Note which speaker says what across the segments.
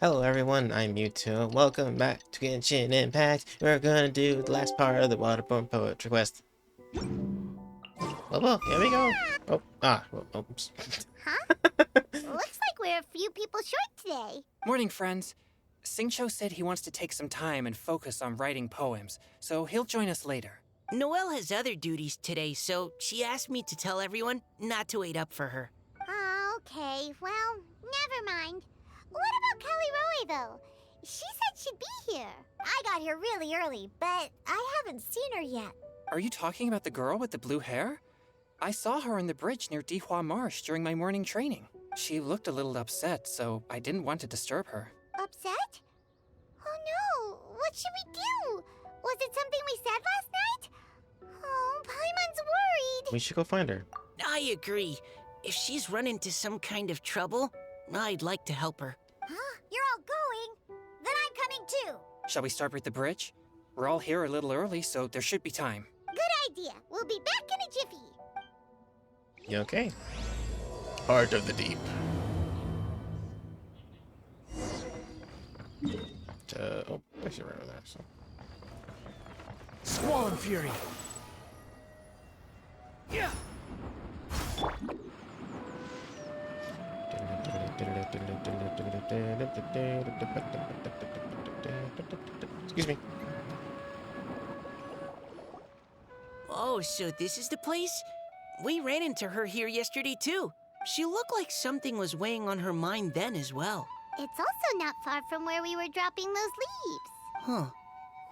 Speaker 1: Hello everyone, I'm Mewtwo. Welcome back to Genshin Impact. We're gonna do the last part of the Waterborne poetry quest. Well, here we go. Oops.
Speaker 2: Huh? Looks like we're a few people short today.
Speaker 3: Morning, friends. Singcho said he wants to take some time and focus on writing poems, so he'll join us later.
Speaker 4: Noelle has other duties today, so she asked me to tell everyone not to wait up for her.
Speaker 2: Oh, okay. Well, never mind. What about Kelly Roy, though? She said she'd be here. I got here really early, but I haven't seen her yet.
Speaker 3: Are you talking about the girl with the blue hair? I saw her on the bridge near Dihua Marsh during my morning training. She looked a little upset, so I didn't want to disturb her.
Speaker 2: Upset? Oh no! What should we do? Was it something we said last night? Oh, Paimon's worried.
Speaker 1: We should go find her.
Speaker 4: I agree. If she's run into some kind of trouble, I'd like to help her.
Speaker 2: Huh? You're all going? Then I'm coming too.
Speaker 3: Shall we start with the bridge? We're all here a little early, so there should be time.
Speaker 2: Good idea. We'll be back in a jiffy.
Speaker 1: You okay? Heart of the Deep. I should run over there, so.
Speaker 5: Squall Fury. Yeah.
Speaker 1: Excuse me.
Speaker 4: Oh, so this is the place? We ran into her here yesterday, too. She looked like something was weighing on her mind then as well.
Speaker 2: It's also not far from where we were dropping those leaves.
Speaker 4: Huh.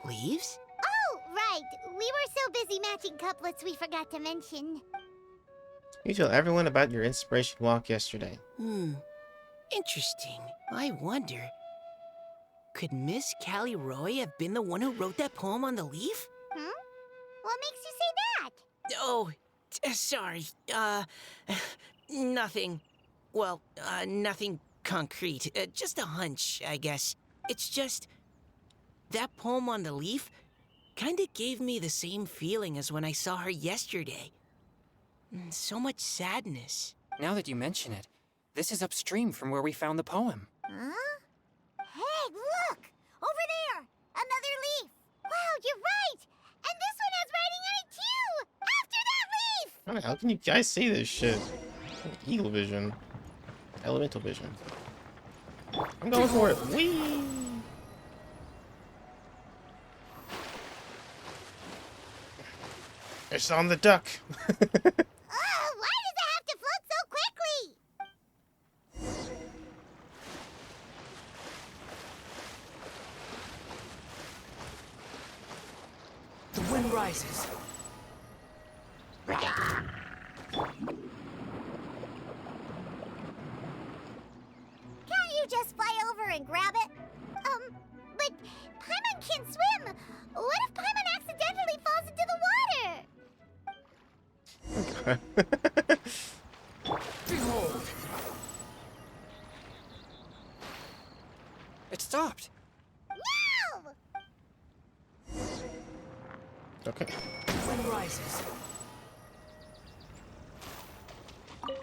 Speaker 4: Leaves?
Speaker 2: Oh, right. We were so busy matching couplets we forgot to mention.
Speaker 1: You tell everyone about your inspiration walk yesterday.
Speaker 4: Interesting. I wonder, could Miss Callie Roy have been the one who wrote that poem on the leaf?
Speaker 2: What makes you say that?
Speaker 4: Oh, sorry. Nothing. Well, nothing concrete. Just a hunch, I guess. It's just, that poem on the leaf kinda gave me the same feeling as when I saw her yesterday. So much sadness.
Speaker 3: Now that you mention it, this is upstream from where we found the poem.
Speaker 2: Huh? Hey, look! Over there! Another leaf! Wow, you're right! And this one has writing on it too! After that leaf!
Speaker 1: How the hell can you guys see this shit? Eagle vision. Elemental vision. I'm going for it. Whee! It's on the duck.
Speaker 2: Oh, why does it have to float so quickly?
Speaker 5: The wind rises.
Speaker 2: Can't you just fly over and grab it? But Paimon can't swim. What if Paimon accidentally falls into the water?
Speaker 5: Behold.
Speaker 3: It stopped.
Speaker 2: No!
Speaker 1: Okay.
Speaker 5: The wind rises.
Speaker 2: Whew.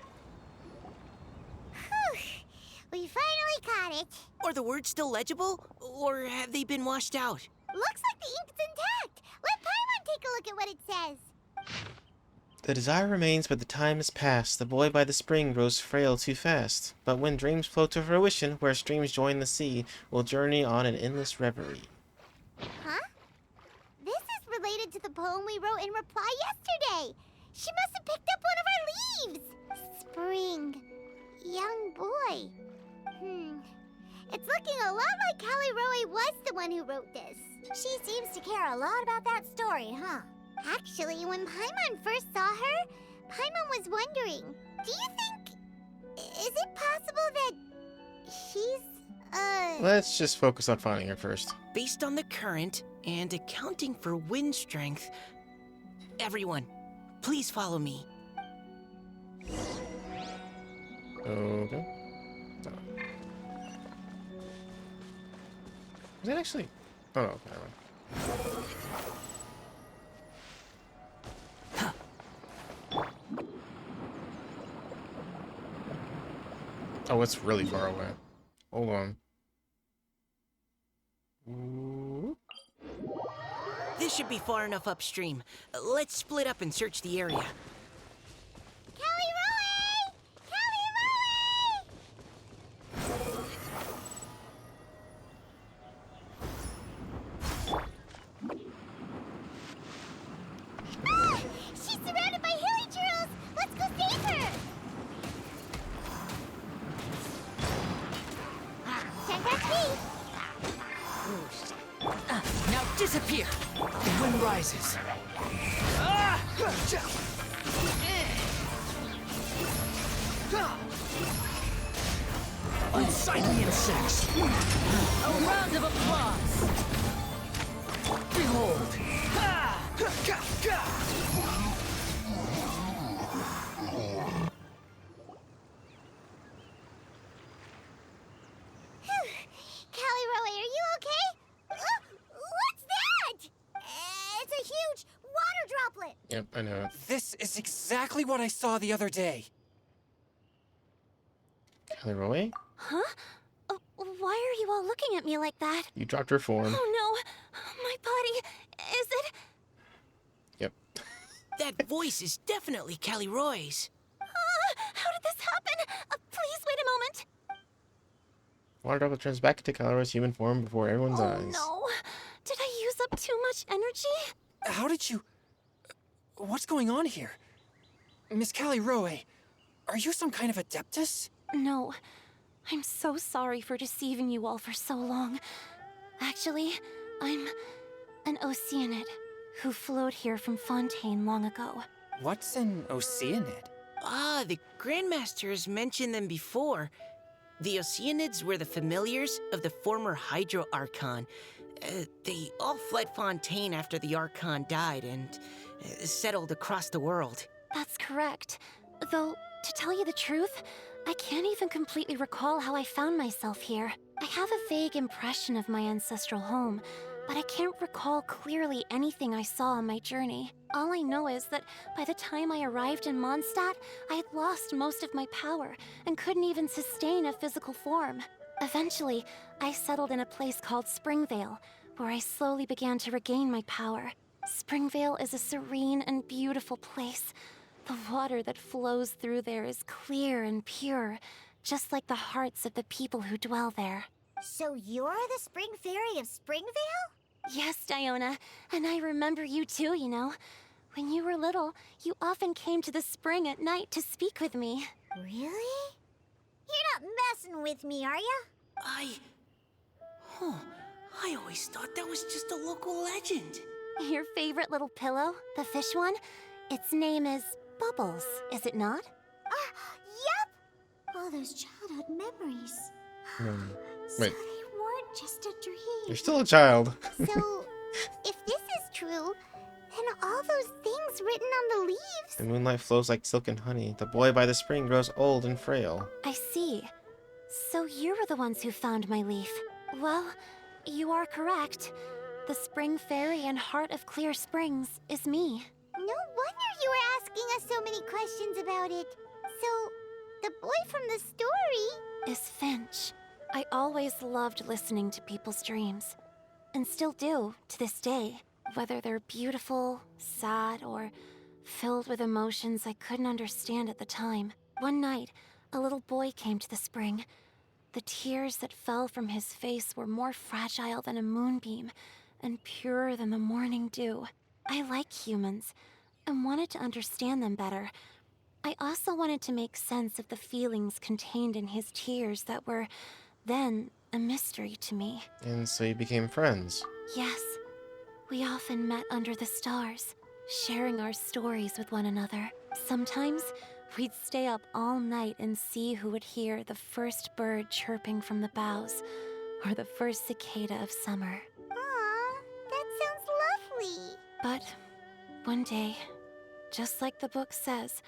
Speaker 2: We finally caught it.
Speaker 4: Are the words still legible? Or have they been washed out?
Speaker 2: Looks like the ink's intact. Let Paimon take a look at what it says.
Speaker 1: The desire remains, but the time has passed. The boy by the spring grows frail too fast. But when dreams flow to fruition, where streams join the sea, we'll journey on an endless reverie.
Speaker 2: Huh? This is related to the poem we wrote in reply yesterday. She must have picked up one of our leaves. Spring. Young boy. It's looking a lot like Callie Roy was the one who wrote this. She seems to care a lot about that story, huh? Actually, when Paimon first saw her, Paimon was wondering, do you think... is it possible that she's,
Speaker 1: Let's just focus on finding her first.
Speaker 4: Based on the current and accounting for wind strength, everyone, please follow me.
Speaker 1: Okay. Is that actually... Oh, no, okay, never mind. Oh, it's really far away. Hold on.
Speaker 4: This should be far enough upstream. Let's split up and search the area.
Speaker 2: Callie Roe! Callie Roe! Ah! She's surrounded by hilly churls! Let's go save her! Can't catch me!
Speaker 5: Now disappear! The wind rises. Unsightly insects! A round of applause! Behold!
Speaker 2: Callie Roe, are you okay? What's that? It's a huge water droplet!
Speaker 1: Yep, I know it.
Speaker 3: This is exactly what I saw the other day.
Speaker 1: Callie Roe?
Speaker 2: Huh? Why are you all looking at me like that?
Speaker 1: You dropped her form.
Speaker 2: Oh no! My body... Is it...
Speaker 1: Yep.
Speaker 4: That voice is definitely Callie Roy's.
Speaker 2: How did this happen? Please wait a moment.
Speaker 1: Water droplet turns back into Callie Roe's human form before everyone's eyes.
Speaker 2: No. Did I use up too much energy?
Speaker 3: How did you... What's going on here? Miss Callie Roe, are you some kind of adeptus?
Speaker 2: No. I'm so sorry for deceiving you all for so long. Actually, I'm an Oceanid who flowed here from Fontaine long ago.
Speaker 3: What's an Oceanid?
Speaker 4: Ah, the Grandmaster has mentioned them before. The Oceanids were the familiars of the former Hydro Archon. They all fled Fontaine after the Archon died and settled across the world.
Speaker 2: That's correct. Though, to tell you the truth, I can't even completely recall how I found myself here. I have a vague impression of my ancestral home, but I can't recall clearly anything I saw on my journey. All I know is that by the time I arrived in Mondstadt, I had lost most of my power and couldn't even sustain a physical form. Eventually, I settled in a place called Springvale, where I slowly began to regain my power. Springvale is a serene and beautiful place. The water that flows through there is clear and pure, just like the hearts of the people who dwell there. So you're the Spring Fairy of Springvale? Yes, Diona, and I remember you too, you know. When you were little, you often came to the spring at night to speak with me. Really? You're not messing with me, are ya?
Speaker 4: I always thought that was just a local legend.
Speaker 2: Your favorite little pillow, the fish one? Its name is Bubbles, is it not? Yep! All those childhood memories.
Speaker 1: Wait,
Speaker 2: They weren't just a dream.
Speaker 1: you're still a child.
Speaker 2: So, if this is true, then all those things written on the leaves...
Speaker 1: The moonlight flows like silk and honey. The boy by the spring grows old and frail.
Speaker 2: I see. So you were the ones who found my leaf. Well, you are correct. The Spring Fairy and Heart of Clear Springs is me. No wonder you were asking us so many questions about it. So, the boy from the story... is Finch. I always loved listening to people's dreams. And still do, to this day. Whether they're beautiful, sad, or filled with emotions I couldn't understand at the time. One night, a little boy came to the spring. The tears that fell from his face were more fragile than a moonbeam, and purer than the morning dew. I like humans, and wanted to understand them better. I also wanted to make sense of the feelings contained in his tears that were, then, a mystery to me.
Speaker 1: And so you became friends.
Speaker 2: Yes, we often met under the stars, sharing our stories with one another. Sometimes, we'd stay up all night and see who would hear the first bird chirping from the boughs, or the first cicada of summer. Aw, that sounds lovely. But one day, just like the book says,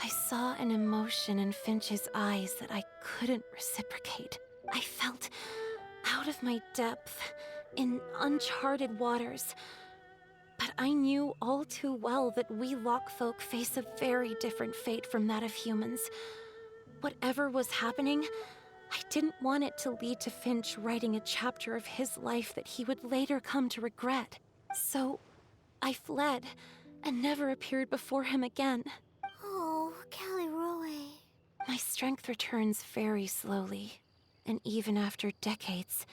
Speaker 2: I saw an emotion in Finch's eyes that I couldn't reciprocate. I felt out of my depth, in uncharted waters. But I knew all too well that we Lockfolk face a very different fate from that of humans. Whatever was happening,
Speaker 6: I didn't want it to lead to Finch writing a chapter of his life that he would later come to regret. So, I fled and never appeared before him again.
Speaker 2: Oh, Caliroe.
Speaker 6: My strength returns very slowly, and even after decades,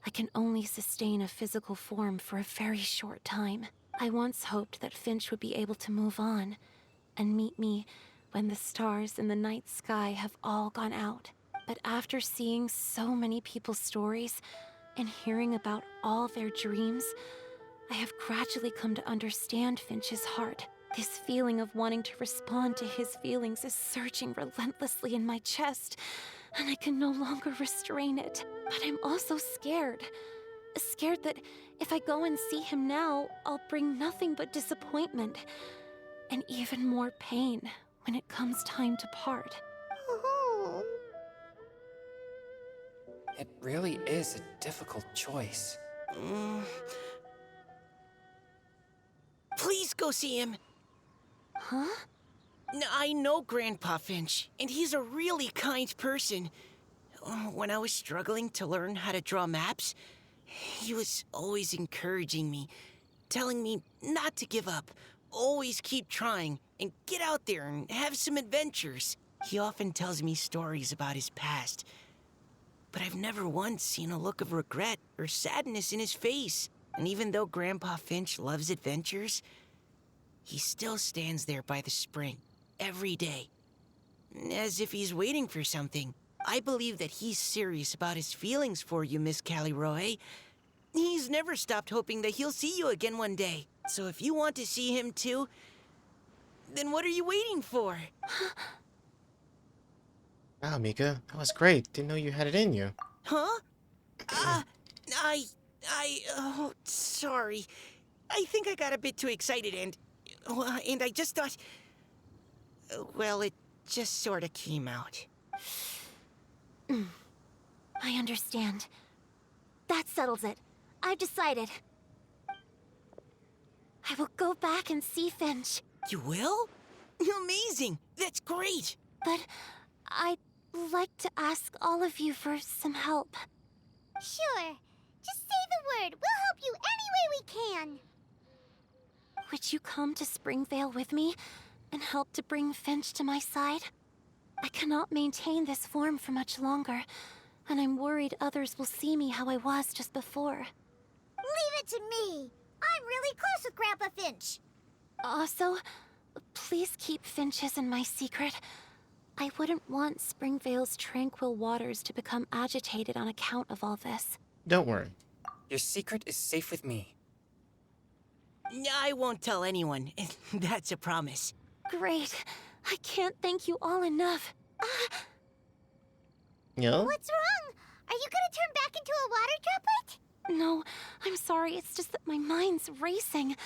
Speaker 6: I can only sustain a physical form for a very short time. I once hoped that Finch would be able to move on and meet me when the stars in the night sky have all gone out. But after seeing so many people's stories and hearing about all their dreams, I have gradually come to understand Finch's heart. This feeling of wanting to respond to his feelings is surging relentlessly in my chest, and I can no longer restrain it. But I'm also scared. Scared that if I go and see him now, I'll bring nothing but disappointment and even more pain when it comes time to part.
Speaker 2: Oh.
Speaker 3: It really is a difficult choice.
Speaker 4: Please go see him.
Speaker 6: Huh?
Speaker 4: I know Grandpa Finch, and he's a really kind person. When I was struggling to learn how to draw maps, he was always encouraging me, telling me not to give up, always keep trying, and get out there and have some adventures. He often tells me stories about his past, but I've never once seen a look of regret or sadness in his face. And even though Grandpa Finch loves adventures, he still stands there by the spring, every day, as if he's waiting for something. I believe that he's serious about his feelings for you, Miss Caliroe. He's never stopped hoping that he'll see you again one day. So if you want to see him too, then what are you waiting for?
Speaker 1: Wow, Mika, that was great. Didn't know you had it in you.
Speaker 4: Huh? Oh, sorry. I think I got a bit too excited and I just thought, well, it just sort of came out.
Speaker 6: I understand. That settles it. I've decided. I will go back and see Finch.
Speaker 4: You will? Amazing! That's great!
Speaker 6: But I'd like to ask all of you for some help.
Speaker 2: Sure. Just say the word. We'll help you any way we can.
Speaker 6: Would you come to Springvale with me and help to bring Finch to my side? I cannot maintain this form for much longer, and I'm worried others will see me how I was just before.
Speaker 2: Leave it to me. I'm really close with Grandpa Finch.
Speaker 6: Also, please keep Finch's in my secret. I wouldn't want Springvale's tranquil waters to become agitated on account of all this.
Speaker 1: Don't worry.
Speaker 3: Your secret is safe with me.
Speaker 4: I won't tell anyone. That's a promise.
Speaker 6: Great. I can't thank you all enough.
Speaker 1: No?
Speaker 2: What's wrong? Are you gonna turn back into a water droplet?
Speaker 6: No, I'm sorry. It's just that my mind's racing.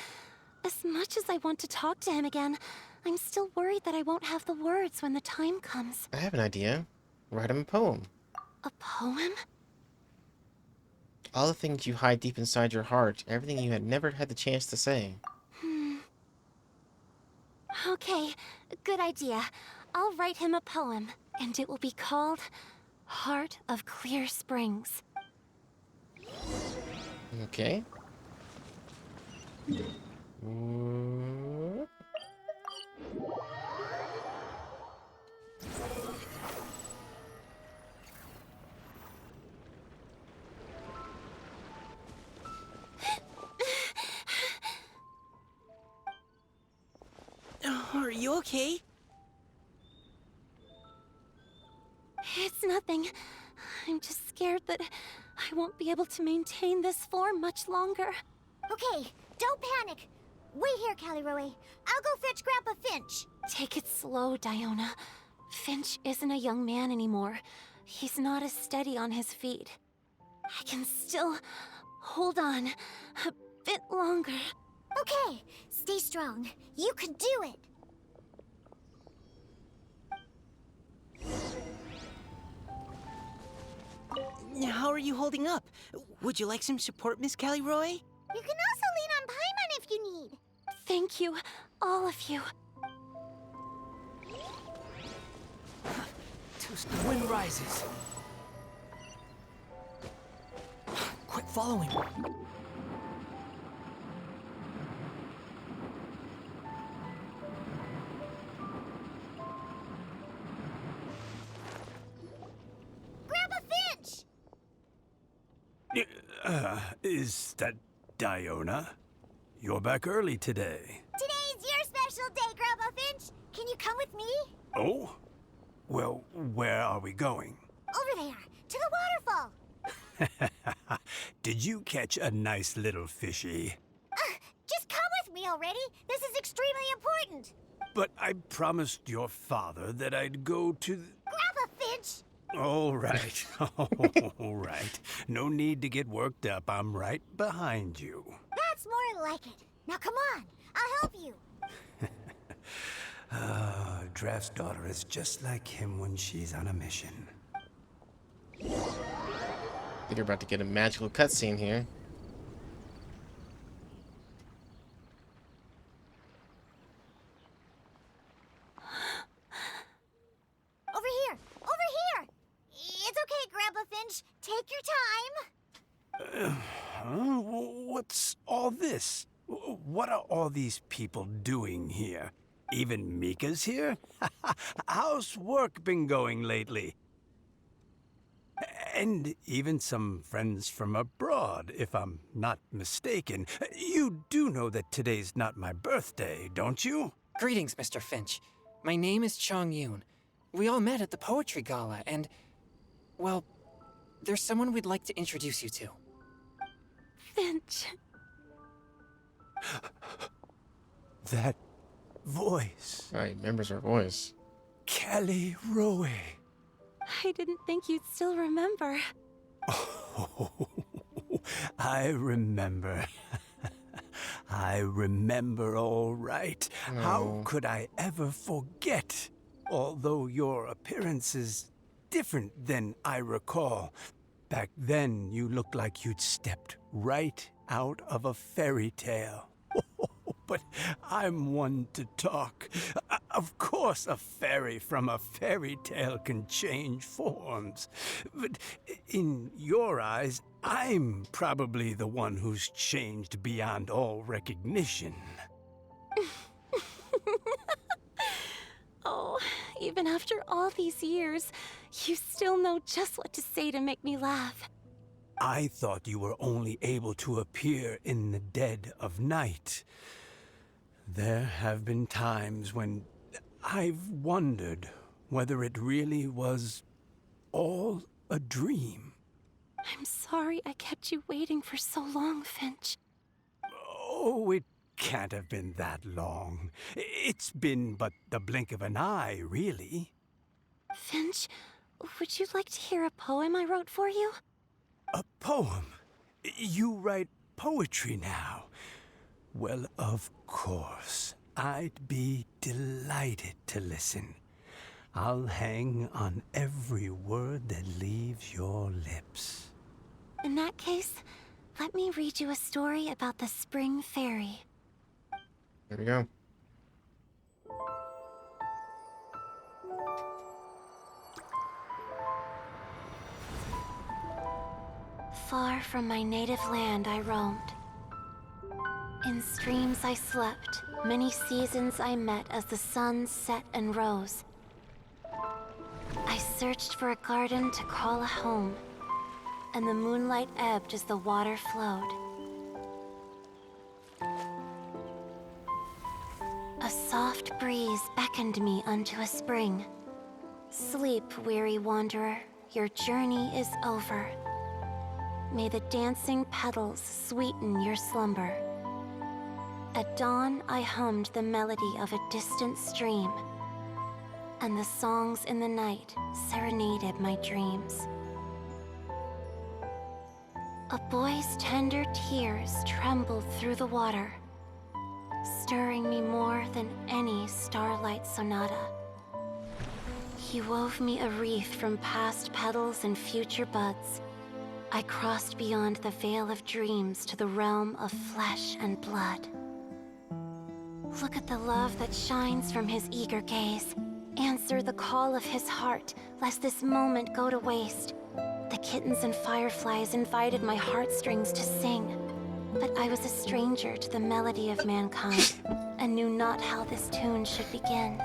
Speaker 6: As much as I want to talk to him again, I'm still worried that I won't have the words when the time comes.
Speaker 1: I have an idea. Write him a poem.
Speaker 6: A poem?
Speaker 1: All the things you hide deep inside your heart, everything you had never had the chance to say.
Speaker 6: Okay, good idea. I'll write him a poem, and it will be called Heart of Clear Springs.
Speaker 1: Okay.
Speaker 4: Are you okay?
Speaker 6: It's nothing. I'm just scared that I won't be able to maintain this form much longer.
Speaker 2: Okay, don't panic. Wait here, Caliroe. I'll go fetch Grandpa Finch.
Speaker 6: Take it slow, Diona. Finch isn't a young man anymore. He's not as steady on his feet. I can still hold on a bit longer.
Speaker 2: Okay, stay strong. You can do it.
Speaker 4: How are you holding up? Would you like some support, Miss Caliroe?
Speaker 2: You can also lean on Paimon if you need.
Speaker 6: Thank you, all of you.
Speaker 7: The wind rises.
Speaker 3: following.
Speaker 2: Grandpa Finch!
Speaker 7: Is that Diona? You're back early today.
Speaker 2: Today's your special day, Grandpa Finch. Can you come with me?
Speaker 7: Oh? Well, where are we going?
Speaker 2: Over there, to the waterfall.
Speaker 7: Did you catch a nice little fishy?
Speaker 2: Just come with me already. This is extremely important.
Speaker 7: But I promised your father that I'd go to...
Speaker 2: Grandpa Finch!
Speaker 7: All right. All right. No need to get worked up. I'm right behind you.
Speaker 2: That's more like it. Now come on, I'll help you.
Speaker 7: Draft's daughter is just like him when she's on a mission.
Speaker 1: I think you're about to get a magical cutscene here.
Speaker 2: Over here! Over here! It's okay, Grandpa Finch. Take your time.
Speaker 7: What's all this? What are all these people doing here? Even Mika's here? How's work been going lately? And even some friends from abroad, if I'm not mistaken. You do know that today's not my birthday, don't you?
Speaker 3: Greetings, Mr. Finch. My name is Chong Yoon. We all met at the poetry gala, and... well, there's someone we'd like to introduce you to.
Speaker 6: Finch.
Speaker 7: That voice.
Speaker 1: Oh, he remembers her voice.
Speaker 7: Callie Rowe.
Speaker 6: I didn't think you'd still remember.
Speaker 7: Oh, I remember. I remember all right. How could I ever forget? Although your appearance is different than I recall. Back then, you looked like you'd stepped right out of a fairy tale. But I'm one to talk. Of course, a fairy from a fairy tale can change forms. But in your eyes, I'm probably the one who's changed beyond all recognition.
Speaker 6: Oh, even after all these years, you still know just what to say to make me laugh.
Speaker 7: I thought you were only able to appear in the dead of night. There have been times when I've wondered whether it really was all a dream.
Speaker 6: I'm sorry I kept you waiting for so long, Finch.
Speaker 7: Oh, it can't have been that long. It's been but the blink of an eye, really.
Speaker 6: Finch, would you like to hear a poem I wrote for you?
Speaker 7: A poem? You write poetry now? Well, of course. I'd be delighted to listen. I'll hang on every word that leaves your lips.
Speaker 6: In that case, let me read you a story about the Spring Fairy.
Speaker 1: There we go.
Speaker 6: Far from my native land I roamed. In streams I slept, many seasons I met as the sun set and rose. I searched for a garden to call a home, and the moonlight ebbed as the water flowed. A soft breeze beckoned me unto a spring. Sleep, weary wanderer, your journey is over. May the dancing petals sweeten your slumber. At dawn, I hummed the melody of a distant stream, and the songs in the night serenaded my dreams. A boy's tender tears trembled through the water, stirring me more than any starlight sonata. He wove me a wreath from past petals and future buds. I crossed beyond the veil of dreams to the realm of flesh and blood. Look at the love that shines from his eager gaze. Answer the call of his heart, lest this moment go to waste. The kittens and fireflies invited my heartstrings to sing. But I was a stranger to the melody of mankind, and knew not how this tune should begin.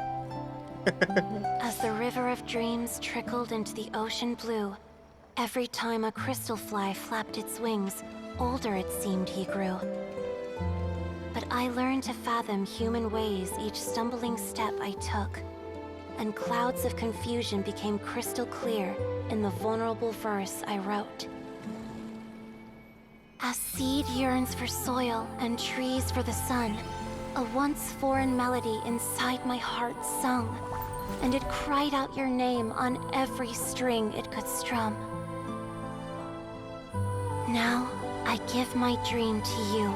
Speaker 6: As the river of dreams trickled into the ocean blue, every time a crystal fly flapped its wings, older it seemed he grew. But I learned to fathom human ways each stumbling step I took, and clouds of confusion became crystal clear in the vulnerable verse I wrote. As seed yearns for soil and trees for the sun, a once foreign melody inside my heart sung, and it cried out your name on every string it could strum. Now I give my dream to you.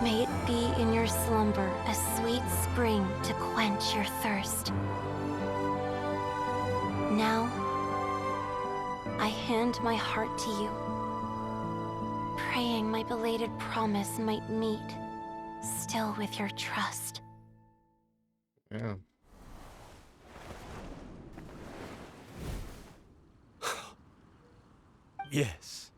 Speaker 6: May it be in your slumber a sweet spring to quench your thirst. Now I hand my heart to you, praying my belated promise might meet, still with your trust.
Speaker 1: Yeah.
Speaker 7: Yes.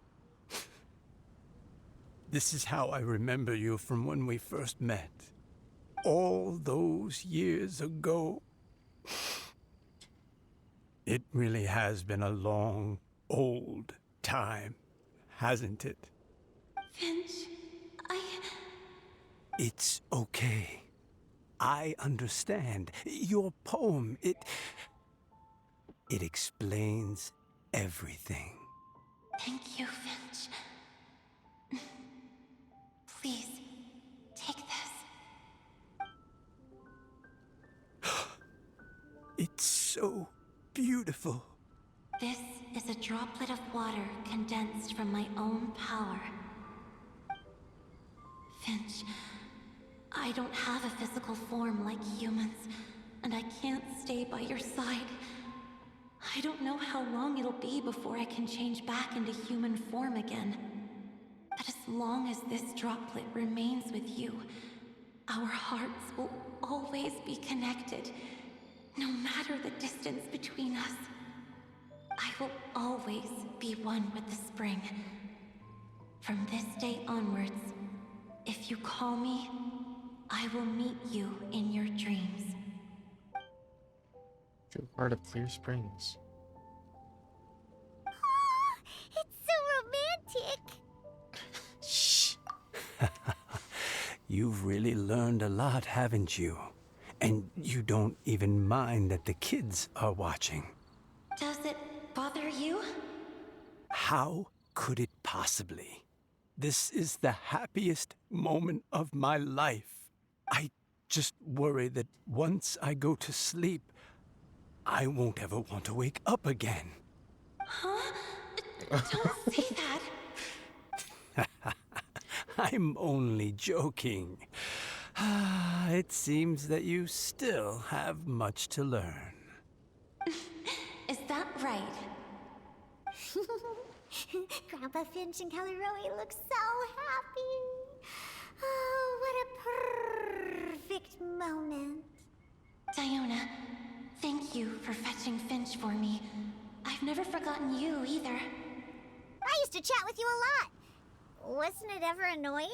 Speaker 7: This is how I remember you from when we first met. All those years ago. It really has been a long, old time, hasn't it?
Speaker 6: Finch,
Speaker 7: It's okay. I understand. Your poem, it explains everything.
Speaker 6: Thank you, Finch. Please, take this.
Speaker 7: It's so beautiful.
Speaker 6: This is a droplet of water condensed from my own power. Finch, I don't have a physical form like humans, and I can't stay by your side. I don't know how long it'll be before I can change back into human form again. But as long as this droplet remains with you, our hearts will always be connected, no matter the distance between us. I will always be one with the spring. From this day onwards, if you call me, I will meet you in your dreams.
Speaker 1: True heart of Clear Springs.
Speaker 2: Oh, it's so romantic.
Speaker 1: Shh.
Speaker 7: You've really learned a lot, haven't you? And you don't even mind that the kids are watching.
Speaker 6: Does it bother you?
Speaker 7: How could it possibly? This is the happiest moment of my life. I just worry that once I go to sleep, I won't ever want to wake up again.
Speaker 6: Huh? Don't say that.
Speaker 7: I'm only joking. It seems that you still have much to learn.
Speaker 6: Is that right?
Speaker 2: Grandpa Finch and Kelly Rowie look so happy. Oh, what a perfect moment.
Speaker 6: Diona, thank you for fetching Finch for me. I've never forgotten you either.
Speaker 2: I used to chat with you a lot. Wasn't it ever annoying?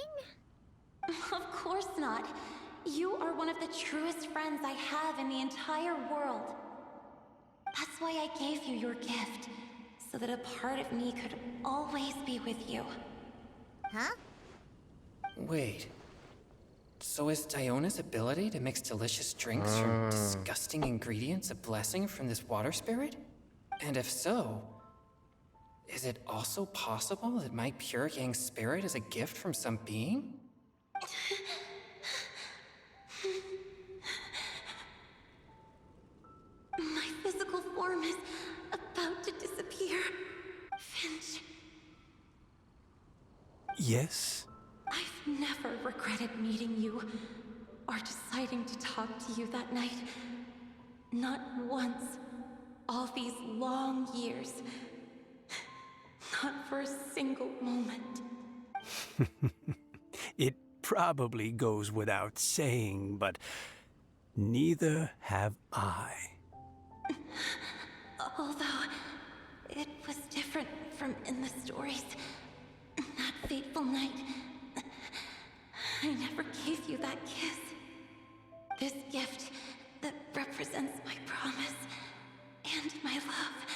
Speaker 6: Of course not. You are one of the truest friends I have in the entire world. That's why I gave you your gift, so that a part of me could always be with you.
Speaker 2: Huh?
Speaker 3: Wait. So is Diona's ability to mix delicious drinks from disgusting ingredients a blessing from this water spirit? And if so, is it also possible that my pure yang spirit is a gift from some being?
Speaker 6: My physical form is about to disappear. Finch,
Speaker 7: Yes?
Speaker 6: I've never regretted meeting you or deciding to talk to you that night. Not once. All these long years. Not for a single moment.
Speaker 7: It probably goes without saying, but neither have I.
Speaker 6: Although, It was different from in the stories. That fateful night, I never gave you that kiss. This gift that represents my promise and my love.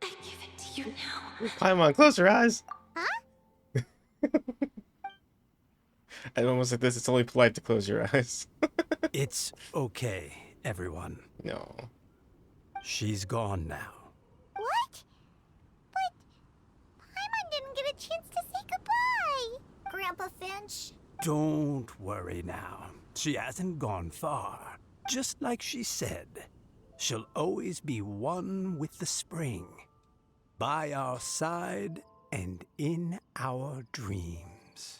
Speaker 6: I give it to you now.
Speaker 1: Paimon, close your eyes.
Speaker 2: Huh?
Speaker 1: I almost like this. It's only polite to close your eyes.
Speaker 7: It's okay, everyone.
Speaker 1: No.
Speaker 7: She's gone now.
Speaker 2: What? But Paimon didn't get a chance to say goodbye. Grandpa Finch.
Speaker 7: Don't worry now. She hasn't gone far. Just like she said, she'll always be one with the spring. By our side and in our dreams.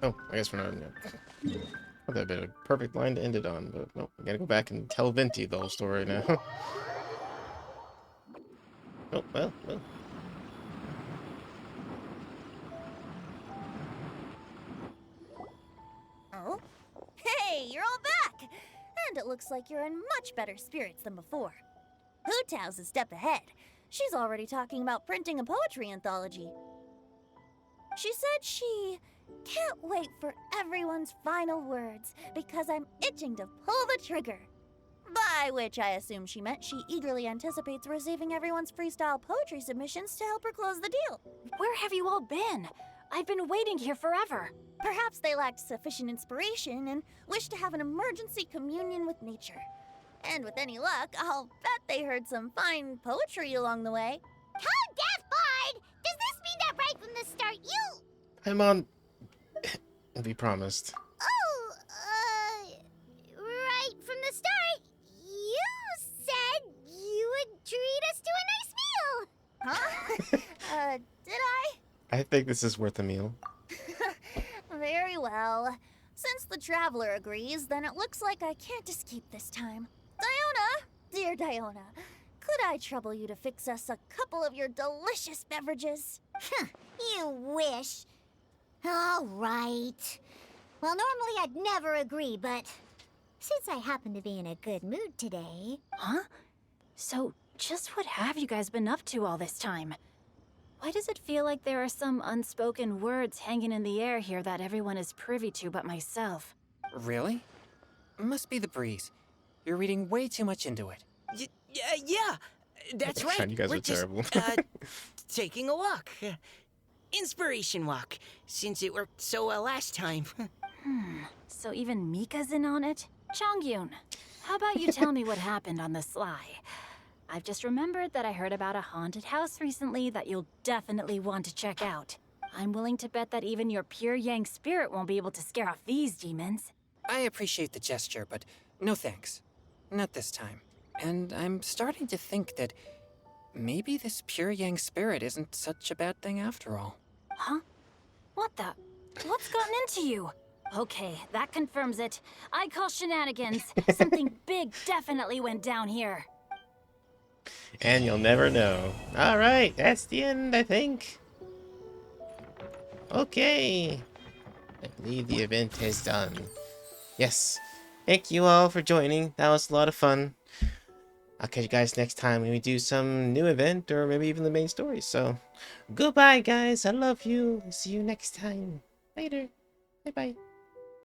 Speaker 1: Oh, I guess we're not in yet. That would have been a perfect line to end it on, but no, we gotta go back and tell Venti the whole story now. Oh, well.
Speaker 8: Oh? Hey, you're all back! And it looks like you're in much better spirits than before. Hootow's a step ahead. She's already talking about printing a poetry anthology. She said she can't wait for everyone's final words because I'm itching to pull the trigger. By which I assume she meant she eagerly anticipates receiving everyone's freestyle poetry submissions to help her close the deal.
Speaker 5: Where have you all been? I've been waiting here forever.
Speaker 8: Perhaps they lacked sufficient inspiration and wished to have an emergency communion with nature. And with any luck, I'll bet they heard some fine poetry along the way.
Speaker 2: Tone deaf, Bard! Does this mean that right from the start you...
Speaker 1: Paimon, we promised.
Speaker 2: Oh, right from the start, you said you would treat us to a nice meal!
Speaker 8: Huh? Did I?
Speaker 1: I think this is worth a meal.
Speaker 8: Very well. Since the traveler agrees, then it looks like I can't escape this time. Diona, dear Diona, could I trouble you to fix us a couple of your delicious beverages?
Speaker 2: You wish. All right. Well, normally I'd never agree, but since I happen to be in a good mood today...
Speaker 5: Huh? So, just what have you guys been up to all this time? Why does it feel like there are some unspoken words hanging in the air here that everyone is privy to but myself?
Speaker 3: Really? Must be the breeze. You're reading way too much into it.
Speaker 4: Yeah, that's right.
Speaker 1: You guys
Speaker 4: We're
Speaker 1: are terrible.
Speaker 4: Just, taking a walk. Inspiration walk, since it worked so well last time.
Speaker 5: So even Mika's in on it? Chongyun, how about you tell me what happened on the sly? I've just remembered that I heard about a haunted house recently that you'll definitely want to check out. I'm willing to bet that even your pure Yang spirit won't be able to scare off these demons.
Speaker 3: I appreciate the gesture, but no thanks. Not this time. And I'm starting to think that maybe this pure Yang spirit isn't such a bad thing after all.
Speaker 5: Huh? What the? What's gotten into you? Okay, that confirms it. I call shenanigans. Something big definitely went down here.
Speaker 1: And you'll never know. Alright, that's the end, I think. Okay. I believe the event is done. Yes. Thank you all for joining. That was a lot of fun. I'll catch you guys next time when we do some new event or maybe even the main story. So, goodbye, guys. I love you. See you next time. Later. Bye-bye.